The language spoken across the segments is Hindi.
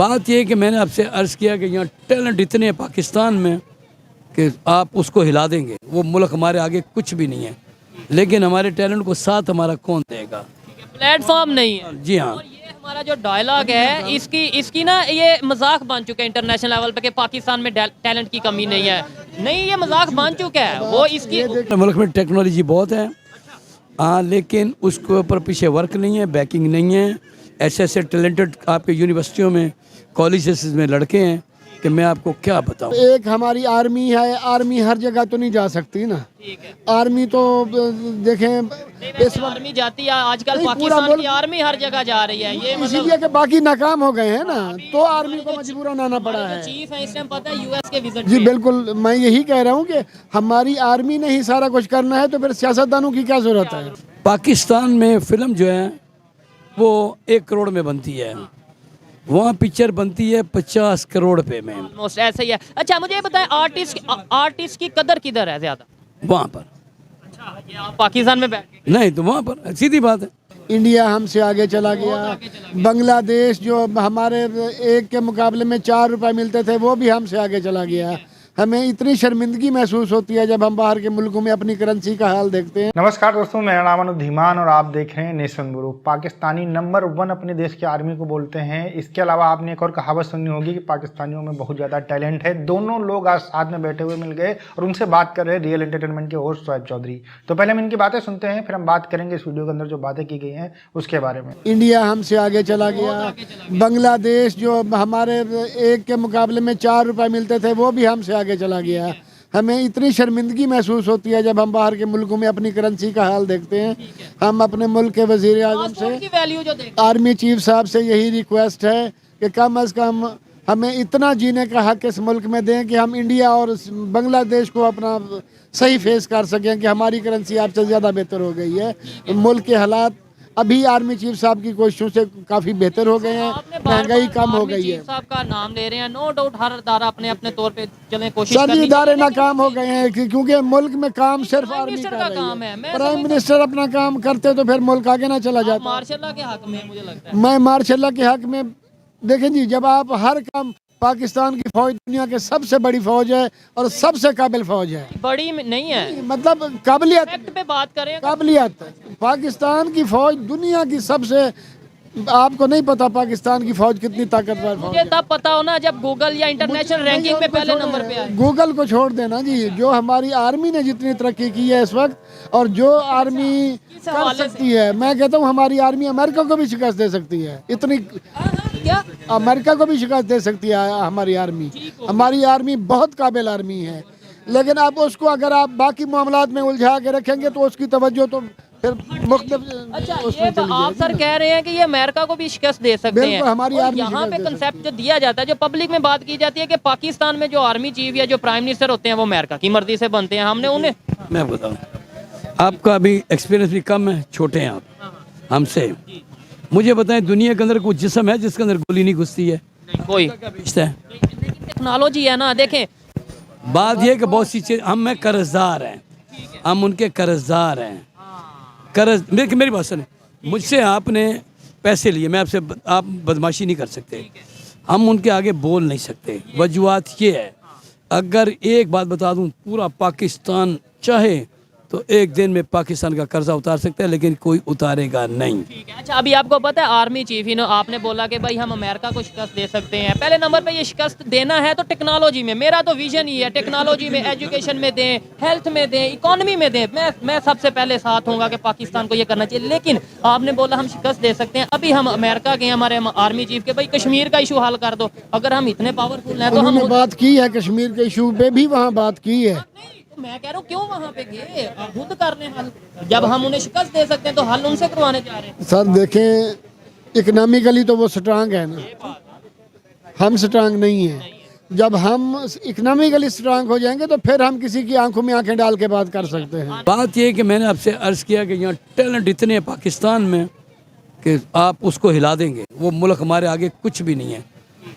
बात ये है कि मैंने आपसे अर्ज़ किया कि यहाँ टैलेंट इतने हैं पाकिस्तान में कि आप उसको हिला देंगे। वो मुल्क हमारे आगे कुछ भी नहीं है, लेकिन हमारे टैलेंट को साथ हमारा कौन देगा? प्लेटफॉर्म नहीं है। जी हाँ। और ये हमारा जो डायलॉग है इसकी ना ये मजाक बन चुका है इंटरनेशनल लेवल पे कि पाकिस्तान में टैलेंट की कमी नहीं है। नहीं, ये मजाक बन चुका है। वो इसकी मुल्क में टेक्नोलॉजी बहुत है, हाँ, लेकिन उसके ऊपर पीछे वर्क नहीं है, बैकिंग नहीं है। ऐसे ऐसे टैलेंटेड आपके यूनिवर्सिटियों में, कॉलेजेस में लड़के हैं कि मैं आपको क्या बताऊं। एक हमारी आर्मी है, आर्मी हर जगह तो नहीं जा सकती ना। आर्मी तो देखें इस वक्त आर्मी जाती है आजकल, नहीं, पाकिस्तान की आर्मी हर जगह जा रही है। ये मतलब इसीलिए कि बाकी नाकाम हो गए हैं ना, तो आर्मी को मजबूरन आना पड़ा है। चीफ है इस टाइम पता है यूएस के विजिट जी पे। बिल्कुल, मैं यही कह रहा हूँ कि हमारी आर्मी ने ही सारा कुछ करना है, तो फिर सियासतदानों की क्या जरूरत है। पाकिस्तान में फिल्म जो है वो 1 करोड़ में बनती है, वहाँ पिक्चर बनती है 50 करोड़ रुपए में। ऑलमोस्ट ऐसे ही है। अच्छा मुझे ये बताएं, आर्टिस्ट की कदर किधर है ज्यादा? वहाँ पर अच्छा, ये आप पाकिस्तान में बैठ के नहीं तो वहाँ पर सीधी बात है। इंडिया हमसे आगे चला गया। बांग्लादेश जो हमारे एक के मुकाबले में 4 रुपए मिलते थे, वो भी हमसे आगे चला गया। हमें इतनी शर्मिंदगी महसूस होती है जब हम बाहर के मुल्कों में अपनी करेंसी का हाल देखते हैं। नमस्कार दोस्तों, मेरा नाम अनुप धीमान और आप देख रहे हैं नेशन ब्यूरो। पाकिस्तानी नंबर 1 अपने देश की आर्मी को बोलते हैं। इसके अलावा आपने एक और कहावत सुनी होगी कि पाकिस्तानियों में बहुत ज़्यादा टैलेंट है। दोनों लोग आज साथ में बैठे हुए मिल गए और उनसे बात कर रहे हैं रियल एंटरटेनमेंट के होस्ट शोएब चौधरी। तो पहले हम इनकी बातें सुनते हैं, फिर हम बात करेंगे इस वीडियो के अंदर जो बातें की गई हैं उसके बारे में। इंडिया हमसे आगे चला गया। बांग्लादेश जो हमारे एक के मुकाबले में 4 रुपए मिलते थे, वो भी हमसे आगे चला गया। हमें इतनी शर्मिंदगी महसूस होती है जब हम बाहर के मुल्कों में अपनी करेंसी का हाल देखते हैं। हम अपने मुल्क के वजीर आजम पासपोर्ट की से, वैल्यू जो देख आर्मी चीफ साहब से यही रिक्वेस्ट है कि कम अज़ कम हमें इतना जीने का हक इस मुल्क में दें कि हम इंडिया और बांग्लादेश को अपना सही फेस कर सकें कि हमारी करेंसी आपसे ज़्यादा बेहतर हो गई है। मुल्क के हालात अभी आर्मी चीफ साहब की कोशिशों से काफ़ी बेहतर हो गए हैं, महंगाई कम हो गई है। चीफ साहब का नाम ले रहे हैं, नो डाउट हर अदारा अपने अपने तौर पे चले कोशिश सारे करनी इदारे चाहिए, नाकाम हो गए हैं क्योंकि मुल्क में काम सिर्फ प्राइम आर्मी मिनिस्टर कर का रही काम है। मैं प्राइम मिनिस्टर अपना काम करते तो फिर मुल्क आगे ना चला जाता। मार्शल के हक में मुझे लगता है। मैं मार्शल के हक में, देखें जी, जब आप हर काम, पाकिस्तान की फौज दुनिया के सबसे बड़ी फौज है और सबसे काबिल फौज है। बड़ी नहीं है, मतलब काबिलियत, फैक्ट पे बात करें। काबिलियत पाकिस्तान की फौज दुनिया की सबसे, आपको नहीं पता पाकिस्तान की फौज कितनी ताकतवर फौज मुझे है। तब पता हो ना जब गूगल या इंटरनेशनल रैंकिंग में पहले नंबर पे आए। गूगल को छोड़ देना जी, जो हमारी आर्मी ने जितनी तरक्की की है इस वक्त और जो आर्मी कर सकती है, मैं कहता हूँ हमारी आर्मी अमेरिका को भी शिकस्त दे सकती है। इतनी क्या अमेरिका को भी शिकस्त दे सकती है हमारी आर्मी। हमारी आर्मी बहुत काबिल आर्मी है, लेकिन आप उसको अगर आप बाकी मामलात में उलझा के रखेंगे तो उसकी तवज्जो तो फिर मुख्तलिफ। अच्छा, ये तो आप सर कह रहे हैं कि ये अमेरिका को भी शिकस्त दे सकते हैं। बिल्कुल, हमारी और आर्मी यहाँ शिकस्त पे दे कंसेप्ट जो दिया जाता है, जो पब्लिक में बात की जाती है कि पाकिस्तान में जो आर्मी चीफ या जो प्राइम मिनिस्टर होते हैं वो अमेरिका की मर्जी से बनते हैं। हमने उन्हें, मैं बताऊं, आपका अभी एक्सपीरियंस भी कम है, छोटे हैं आप हमसे। मुझे बताएं, दुनिया के अंदर कोई जिस्म है जिसके अंदर गोली नहीं घुसती है? कोई बेचता है। लेकिन टेक्नोलॉजी है ना। देखें, बात यह कि बहुत सी चीज़, हम में कर्जदार हैं, हम उनके कर्जदार हैं। कर्ज, मेरी बात सुने, मुझसे आपने पैसे लिए, मैं आपसे, आप बदमाशी नहीं कर सकते, हम उनके आगे बोल नहीं सकते। वजूहत ये है, अगर एक बात बता दूं, पूरा पाकिस्तान चाहे तो एक दिन में पाकिस्तान का कर्जा उतार सकता है, लेकिन कोई उतारेगा नहीं। ठीक है। अच्छा, अभी आपको पता है आर्मी चीफ ही आपने बोला कि भाई हम अमेरिका को शिकस्त दे सकते हैं। पहले नंबर पे ये शिकस्त देना है तो टेक्नोलॉजी में, मेरा तो विजन ही है, टेक्नोलॉजी में, एजुकेशन में दें, हेल्थ में दें, इकोनॉमी में दें। मैं सबसे पहले साथ होऊंगा कि पाकिस्तान को ये करना चाहिए। लेकिन आपने बोला हम शिकस्त दे सकते हैं। अभी हम अमेरिका के, हमारे आर्मी चीफ के, भाई कश्मीर का इशू हल कर दो। अगर हम इतने पावरफुल हैं तो उन्होंने हम बात की है, कश्मीर के इशू पे भी वहाँ बात की है। मैं कह रहा हूँ क्यों वहाँ पे गए, खुद कर लें हल। जब हम उन्हें शिकस्त दे सकते हैं तो हल उनसे करवाने जा रहे हैं। सर देखें, इकनॉमिकली तो वो स्ट्रांग है ना, हम स्ट्रांग नहीं हैं। जब हम इकनॉमिकली स्ट्रांग हो जाएंगे तो फिर हम किसी की आंखों में आंखें डाल के बात कर सकते हैं। बात यह है कि मैंने आपसे अर्ज़ किया कि यहाँ टैलेंट इतने हैं पाकिस्तान में कि आप उसको हिला देंगे। वो मुल्क हमारे आगे कुछ भी नहीं है,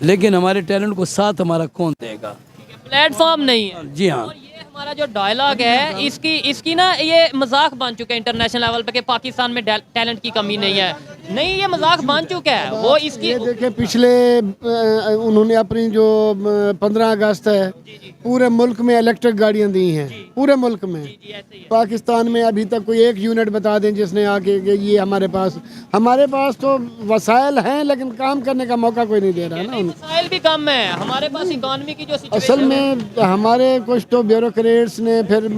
लेकिन हमारे टैलेंट को साथ हमारा कौन देगा? प्लेटफॉर्म नहीं है। जी हाँ। और ये हमारा जो डायलॉग है इसकी ना ये मजाक बन चुका है इंटरनेशनल लेवल पे कि पाकिस्तान में टैलेंट की कमी नहीं है। नहीं ये मजाक बन चुका है वो इसकी ये देखे पिछले उन्होंने अपनी जो 15 अगस्त है पूरे मुल्क में इलेक्ट्रिक गाड़ियां दी हैं पूरे मुल्क में। पाकिस्तान में अभी तक कोई एक यूनिट बता दें जिसने आके कि ये हमारे पास तो वसाइल हैं लेकिन काम करने का मौका कोई नहीं दे रहा ना। मसाइल भी कम है हमारे पास, इकोनॉमी की जो असल सिचुएशन है में हमारे कुछ तो ब्यूरोक्रेट्स ने फिर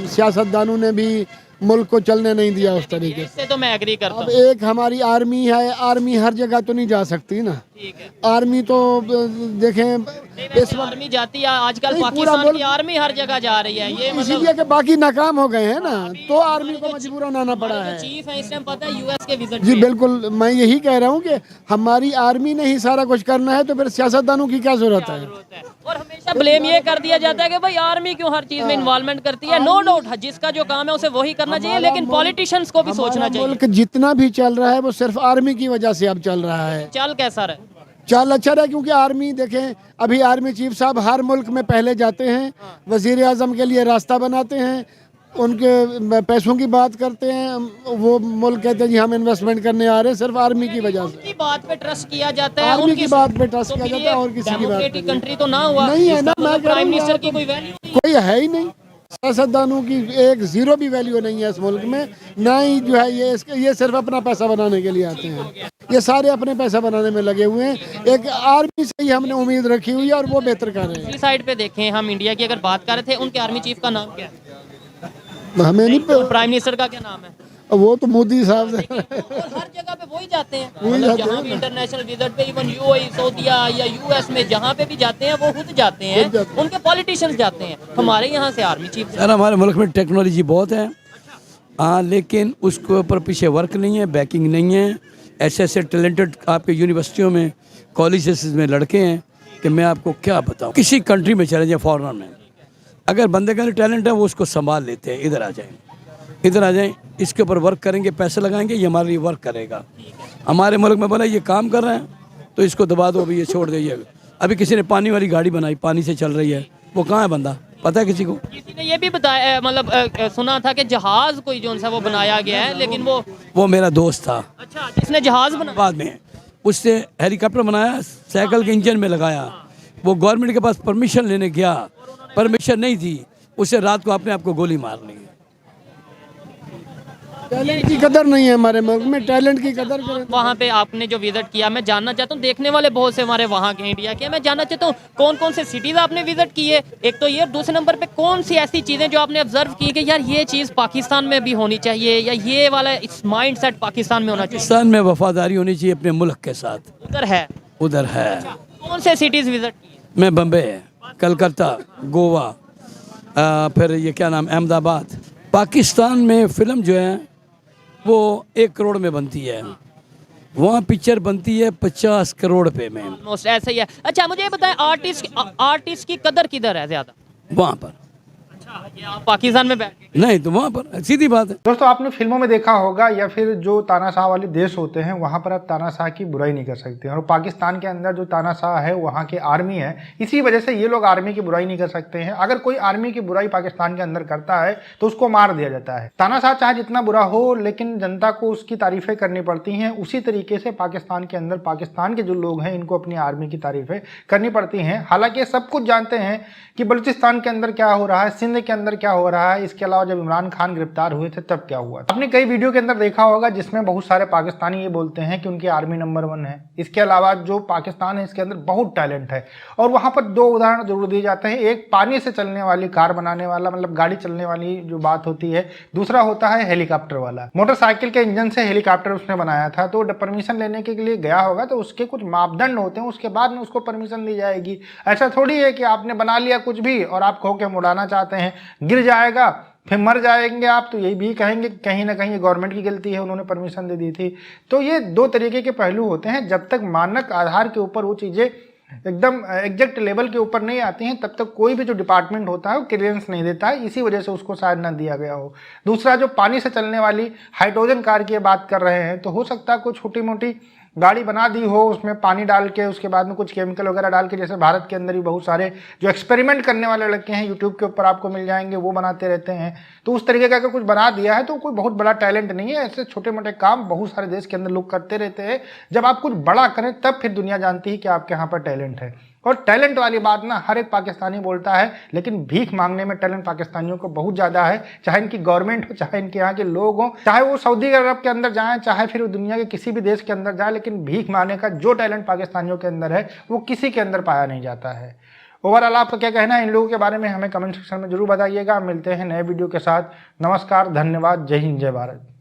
सियासतदानों ने भी मुल्क को चलने नहीं दिया उस तरीके से। इससे तो मैं एग्री करता अब हूँ। एक हमारी आर्मी है, आर्मी हर जगह तो नहीं जा सकती ना। ठीक है, आर्मी तो देखें इस वक्त आर्मी जाती है आजकल, नहीं, पूरा पाकिस्तान की मुल्क- आर्मी हर जगह जा रही है। ये मतलब इसीलिए कि बाकी नाकाम हो गए हैं ना, तो आर्मी को मजबूरन आना पड़ा है। चीफ है इस टाइम पता है यूएस के विजिट जी पे। बिल्कुल, मैं यही कह रहा हूँ कि हमारी आर्मी ने ही सारा कुछ करना है, तो फिर सियासतदानों की क्या जरूरत है। और हमेशा ब्लेम ये कर दिया जाता है कि भाई आर्मी क्यों हर चीज में इन्वॉल्वमेंट करती है। नो डाउट जिसका जो काम है उसे वही करना चाहिए, लेकिन पॉलिटिशियंस को भी सोचना हमारा चाहिए। मुल्क जितना भी चल रहा है वो सिर्फ आर्मी की वजह से अब चल रहा है। चल कैसा रहे चल अच्छा रहा, क्योंकि आर्मी देखें अभी आर्मी चीफ साहब हर मुल्क में पहले जाते हैं, वजीर आजम के लिए रास्ता बनाते हैं, उनके पैसों की बात करते हैं, वो मुल्क कहते हैं जी हम इन्वेस्टमेंट करने आ रहे हैं सिर्फ आर्मी की वजह से। उनकी बात पे ट्रस्ट किया जाता है, आर्मी की बात पे ट्रस्ट तो किया फिर जाता है ये और किसी की बात पे डेमोक्रेटिक कंट्री तो ना हुआ। नहीं है ना, इसका मैं मतलब कह रहा प्राइम हूँ मिनिस्टर यहाँ की तो कोई वैल्यू नहीं। कोई है ही नहीं, सियासतदानों की एक जीरो भी वैल्यू नहीं है इस मुल्क में। ना ही जो है ये सिर्फ अपना पैसा बनाने के लिए आते हैं, ये सारे अपने पैसा बनाने में लगे हुए हैं। एक आर्मी से ही हमने उम्मीद रखी हुई है और वो बेहतर कर रहे दूसरी साइड पे देखें, हम इंडिया की अगर बात कर रहे थे, उनके आर्मी चीफ का नाम क्या है? हैं। हमें नहीं प्राइम मिनिस्टर का क्या नाम है? वो तो मोदी साहब से और हर जगह पे वही जाते हैं, वही मतलब जाते जहाँ हैं भी ना। इंटरनेशनल विजिट पे, इवन यूएई, सऊदीया या यूएस में जहाँ पे भी जाते हैं वो खुद जाते हैं, उनके पॉलिटिशियंस जाते हैं। हमारे यहाँ से आर्मी चीफ सर हमारे मुल्क में टेक्नोलॉजी बहुत है, हाँ, लेकिन उसके ऊपर पीछे वर्क नहीं है, बैकिंग नहीं है। ऐसे टैलेंटेड आपके यूनिवर्सिटियों में, कॉलेजेस में लड़के हैं कि मैं आपको क्या बताऊँ। किसी कंट्री में चले जाए, फॉरेन में, अगर बंदे का टैलेंट है वो उसको संभाल लेते हैं। इधर आ जाएं, इसके ऊपर वर्क करेंगे, पैसे लगाएंगे, ये हमारे लिए वर्क करेगा। हमारे मुल्क में बोला ये काम कर रहे हैं तो इसको दबा दो, अभी ये छोड़ दीजिए। अभी किसी ने पानी वाली गाड़ी बनाई, पानी से चल रही है, वो कहाँ है बंदा, पता है किसी को? किसी ने ये भी बताया, मतलब सुना था कि जहाज कोई जो सा वो बनाया गया है, लेकिन वो मेरा दोस्त था, अच्छा जिसने जहाज बनाया बाद में उससे हेलीकॉप्टर बनाया, साइकिल के इंजन में लगाया। वो गवर्नमेंट के पास परमिशन लेने गया, परमिशन नहीं थी, उससे रात को अपने आप को गोली मार ली। टैलेंट की कदर नहीं है हमारे मुल्क में, टैलेंट की कदर करें। वहाँ पे आपने जो विजिट किया, मैं जानना चाहता हूँ, देखने वाले बहुत से हमारे वहाँ के इंडिया के, मैं जानना चाहता हूँ कौन कौन से सिटीज़ आपने विजिट किए, एक तो ये, दूसरे नंबर पे कौन सी ऐसी चीज़ें जो आपने ऑब्जर्व की कि यार ये चीज़ पाकिस्तान में भी होनी चाहिए, या ये वाला इस माइंड सेट पाकिस्तान में होना चाहिए। पाकिस्तान में वफादारी होनी चाहिए अपने मुल्क के साथ, उधर है। कौन से सिटीज़ विजिट किए? मैं बम्बे, कलकत्ता, गोवा, फिर ये क्या नाम, अहमदाबाद। पाकिस्तान में फिल्म जो है वो 1 करोड़ में बनती है, वहाँ पिक्चर बनती है 50 करोड़ पे में। ऑलमोस्ट ऐसा ही है। अच्छा मुझे ये बताएं, आर्टिस्ट की कदर किधर है ज्यादा? वहाँ पर अच्छा, ये आप पाकिस्तान में बैठ के नहीं तो वहाँ पर, सीधी बात है। दोस्तों आपने फिल्मों में देखा होगा या फिर जो तानाशाह वाले देश होते हैं वहाँ पर आप तानाशाह की बुराई नहीं कर सकते हैं, और पाकिस्तान के अंदर जो तानाशाह है वहाँ की आर्मी है, इसी वजह से ये लोग आर्मी की बुराई नहीं कर सकते हैं। अगर कोई आर्मी की बुराई पाकिस्तान के अंदर करता है तो उसको मार दिया जाता है। तानाशाह चाहे जितना बुरा हो, लेकिन जनता को उसकी तारीफें करनी पड़ती हैं। उसी तरीके से पाकिस्तान के अंदर पाकिस्तान के जो लोग हैं इनको अपनी आर्मी की तारीफें करनी पड़ती हैं। हालांकि सब कुछ जानते हैं कि बलूचिस्तान के अंदर क्या हो रहा है, सिंध के अंदर क्या हो रहा है। इसके अलावा जब इमरान खान गिरफ्तार हुए थे तब क्या हुआ। आपने कई वीडियो के अंदर देखा होगा जिसमें बहुत सारे पाकिस्तानी ये बोलते हैं कि उनकी आर्मी नंबर 1 है। इसके अलावा जो पाकिस्तान है इसके अंदर बहुत टैलेंट है, और वहां पर 2 उदाहरण जरूर दिए जाते हैं। एक पानी से चलने वाली कार बनाने वाला, मतलब गाड़ी चलने वाली जो बात होती है, दूसरा होता है हेलीकॉप्टर वाला। मोटरसाइकिल के इंजन से हेलीकॉप्टर उसने बनाया था, तो परमिशन लेने के लिए गया होगा तो उसके कुछ मापदंड होते हैं, उसके बाद में उसको परमिशन दी जाएगी। ऐसा थोड़ी है कि आपने बना लिया कुछ भी और आप खो के उड़ाना चाहते हैं, गिर जाएगा फिर मर जाएंगे आप, तो यही भी कहेंगे कहीं ना कहीं गवर्नमेंट की गलती है, उन्होंने परमिशन दे दी थी। तो ये 2 तरीके के पहलू होते हैं। जब तक मानक आधार के ऊपर वो चीज़ें एकदम एग्जैक्ट लेवल के ऊपर नहीं आती हैं, तब तक कोई भी जो डिपार्टमेंट होता है वो क्लियरेंस नहीं देता है। इसी वजह से उसको शायद ना दिया गया हो। दूसरा, जो पानी से चलने वाली हाइड्रोजन कार की बात कर रहे हैं, तो हो सकता है कोई छोटी मोटी गाड़ी बना दी हो, उसमें पानी डाल के उसके बाद में कुछ केमिकल वगैरह डाल के, जैसे भारत के अंदर ही बहुत सारे जो एक्सपेरिमेंट करने वाले लड़के हैं यूट्यूब के ऊपर आपको मिल जाएंगे, वो बनाते रहते हैं। तो उस तरीके का अगर कुछ बना दिया है तो कोई बहुत बड़ा टैलेंट नहीं है। ऐसे छोटे मोटे काम बहुत सारे देश के अंदर लोग करते रहते हैं। जब आप कुछ बड़ा करें तब फिर दुनिया जानती है कि आपके यहाँ पर टैलेंट है। और टैलेंट वाली बात ना हर एक पाकिस्तानी बोलता है, लेकिन भीख मांगने में टैलेंट पाकिस्तानियों को बहुत ज़्यादा है। चाहे इनकी गवर्नमेंट हो, चाहे इनके यहाँ के लोग हों, चाहे वो सऊदी अरब के अंदर जाएं, चाहे फिर दुनिया के किसी भी देश के अंदर जाए, लेकिन भीख मांगने का जो टैलेंट पाकिस्तानियों के अंदर है वो किसी के अंदर पाया नहीं जाता है। ओवरऑल आपका क्या कहना है इन लोगों के बारे में हमें कमेंट सेक्शन में जरूर बताइएगा। मिलते हैं नए वीडियो के साथ। नमस्कार, धन्यवाद, जय हिंद, जय भारत।